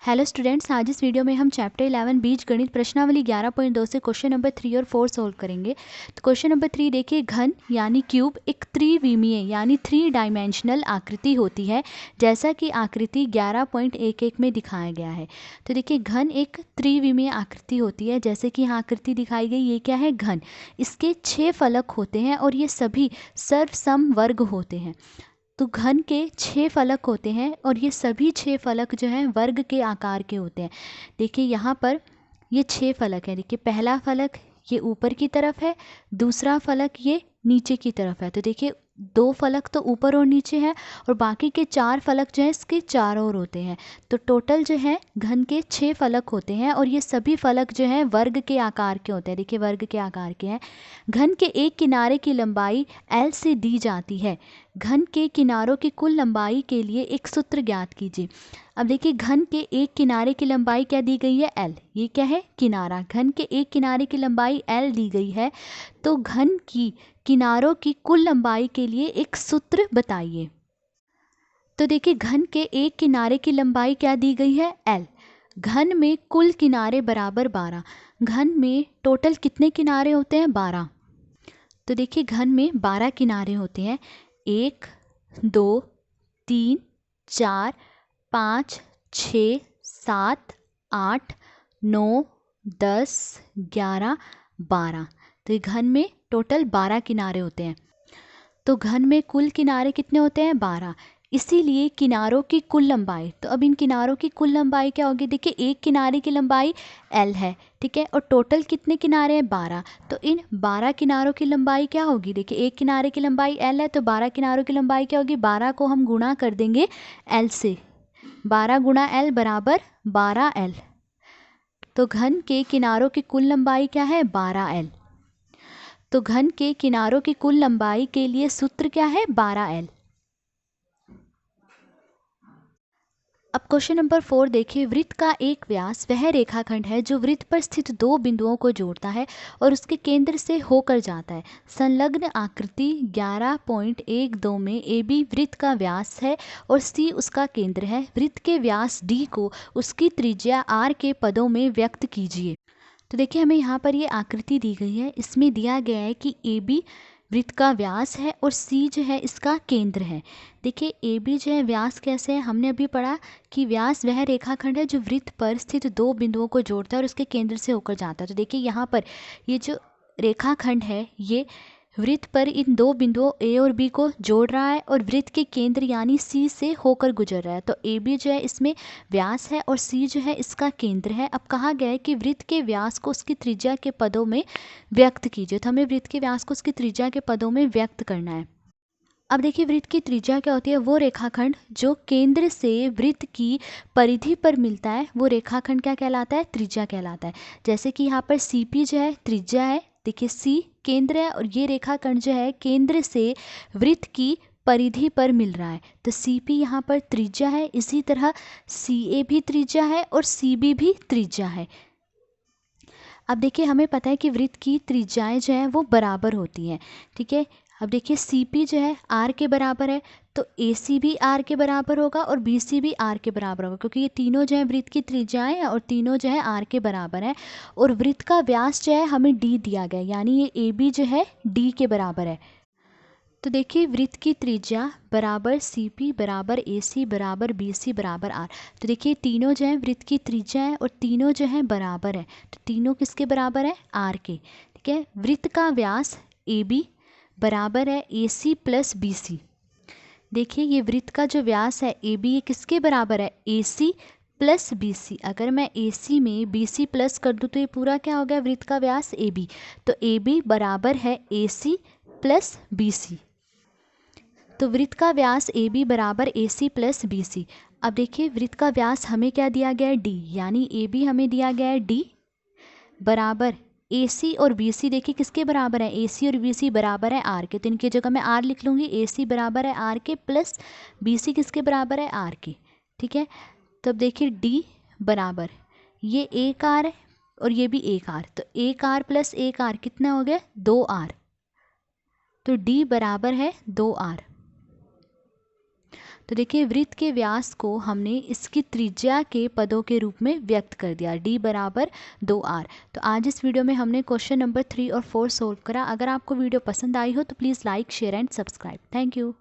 Hello students, आज इस video में हम चैप्टर 11 बीज गणित प्रश्नावली 11.2 से क्वेश्चन नंबर 3 और 4 सोल्व करेंगे। तो क्वेश्चन नंबर 3 देखिए, घन यानी क्यूब एक त्रिविमीय यानी 3 डायमेंशनल आकृति होती है, जैसा कि आकृति 11.11 में दिखाया गया है। तो देखिए, घन एक त्रिविमीय आकृति होती है, जैसे कि यहाँ आकृति दिखाई गई। ये क्या है? घन। इसके 6 फलक होते हैं और ये सभी सर्वसम वर्ग होते हैं। तो घन के 6 फलक होते हैं और ये सभी 6 फलक जो हैं वर्ग के आकार के होते हैं। देखिए यहाँ पर ये 6 फलक है। देखिए, पहला फलक ये ऊपर की तरफ है, दूसरा फलक ये नीचे की तरफ है। तो देखिए, 2 फलक तो ऊपर और नीचे हैं और बाकी के 4 फलक जो हैं इसके चारों ओर होते हैं। तो टोटल जो है घन के 6 फलक होते हैं और ये सभी फलक जो हैं वर्ग के आकार के होते हैं। देखिए, वर्ग के आकार के हैं। घन के एक किनारे की लंबाई L से दी जाती है। घन के किनारों की कुल लंबाई के लिए एक सूत्र ज्ञात कीजिए। अब देखिए, घन के एक किनारे की लंबाई क्या दी गई है? L। ये क्या है? किनारा। घन के एक किनारे की लंबाई L दी गई है, तो घन की किनारों की कुल लंबाई के लिए एक सूत्र बताइए। तो देखिए, घन के एक किनारे की लंबाई क्या दी गई है? L। घन में कुल किनारे बराबर 12। घन में टोटल कितने किनारे होते हैं? 12। तो देखिए, घन में 12 किनारे होते हैं। 1 2 3 4 5 6 7 8 9 10 11 12। तो ये घन में टोटल 12 किनारे होते हैं। तो घन में कुल किनारे कितने होते हैं? 12। इसीलिए किनारों की कुल लंबाई, तो अब इन किनारों की कुल लंबाई क्या होगी? देखिए, एक किनारे की लंबाई L है, ठीक है, और टोटल कितने किनारे हैं? 12। तो इन 12 किनारों की लंबाई क्या होगी? देखिए, एक किनारे की लंबाई L है, तो 12 किनारों की लंबाई क्या होगी? 12 को हम गुणा कर देंगे L से। 12 गुणा L बराबर 12L। तो घन के किनारों की कुल लंबाई क्या है? 12L। तो घन के किनारों की कुल लंबाई के लिए सूत्र क्या है? 12L। अब क्वेश्चन नंबर 4 देखिए, वृत्त का एक व्यास वह रेखाखंड है जो वृत्त पर स्थित 2 बिंदुओं को जोड़ता है और उसके केंद्र से होकर जाता है। संलग्न आकृति 11.12 में AB वृत्त का व्यास है और C उसका केंद्र है। वृत्त के व्यास D को उसकी त्रिज्या R के पदों में व्यक्त कीजिए। तो देखिए, हमें यहाँ पर ये आकृति दी गई है। इसमें दिया गया है कि AB वृत्त का व्यास है और C जो है इसका केंद्र है। देखिए, AB जो है व्यास कैसे है? हमने अभी पढ़ा कि व्यास वह रेखाखंड है जो वृत्त पर स्थित 2 बिंदुओं को जोड़ता है और उसके केंद्र से होकर जाता है। तो देखिए, यहाँ पर ये जो रेखाखंड है ये वृत्त पर इन 2 बिंदुओं A और B को जोड़ रहा है और वृत्त के केंद्र यानी C से होकर गुजर रहा है। तो AB जो है इसमें व्यास है और C जो है इसका केंद्र है। अब कहा गया है कि वृत्त के व्यास को उसकी त्रिज्या के पदों में व्यक्त कीजिए। तो हमें वृत्त के व्यास को उसकी त्रिज्या के पदों में व्यक्त करना है। अब देखिए, वृत्त की त्रिज्या क्या होती है? वो रेखाखंड जो केंद्र से वृत्त की परिधि पर मिलता है वो रेखाखंड क्या कहलाता है? त्रिज्या कहलाता है। जैसे कि यहाँ पर CP जो है त्रिज्या है। देखिए, C केंद्र है और ये रेखाखंड जो है केंद्र से वृत्त की परिधि पर मिल रहा है, तो CP यहाँ पर त्रिज्या है। इसी तरह CA भी त्रिज्या है और CB भी त्रिज्या है। अब देखिए, हमें पता है कि वृत्त की त्रिज्याएं जो हैं वो बराबर होती हैं, ठीक है। अब देखिए, CP जो है R के बराबर है, तो AC भी R के बराबर होगा और BC भी R के बराबर होगा, क्योंकि ये तीनों जो है वृत्त की त्रिज्याएं हैं और तीनों जो है R के बराबर है। और वृत्त का व्यास जो है हमें D दिया गया है, यानी ये AB जो है D के बराबर है। तो देखिए, वृत्त की त्रिज्या बराबर CP बराबर AC बराबर BC बराबर R। तो देखिए, तीनों जो हैं वृत्त की त्रिज्या है और तीनों जो हैं बराबर है। तो तीनों किसके बराबर है? R के, ठीक है। वृत्त का व्यास AB बराबर है AC प्लस BC। देखिए, ये वृत्त का जो व्यास है AB ये किसके बराबर है? AC plus BC। अगर मैं AC में BC प्लस कर दूँ तो ये पूरा क्या हो गया? वृत्त का व्यास AB। तो AB बराबर है AC प्लस BC। तो वृत्त का व्यास AB बराबर AC प्लस BC। अब देखिए, वृत्त का व्यास हमें क्या दिया गया है? D, यानी AB हमें दिया गया है D बराबर AC और BC। देखिए, किसके बराबर है? AC और BC बराबर है R के, तो इनकी जगह मैं R लिख लूँगी। AC बराबर है R के प्लस BC किसके बराबर है? R के, ठीक है। तब देखिए, D बराबर ये 1R है और ये भी 1R, तो 1R प्लस 1R कितना हो गया? 2R। तो D बराबर है 2R। तो देखिए वृत्त के व्यास को हमने इसकी त्रिज्या के पदों के रूप में व्यक्त कर दिया, d बराबर 2r। तो आज इस वीडियो में हमने क्वेश्चन नंबर 3 और 4 सोल्व करा। अगर आपको वीडियो पसंद आई हो तो please like, share and subscribe. Thank you.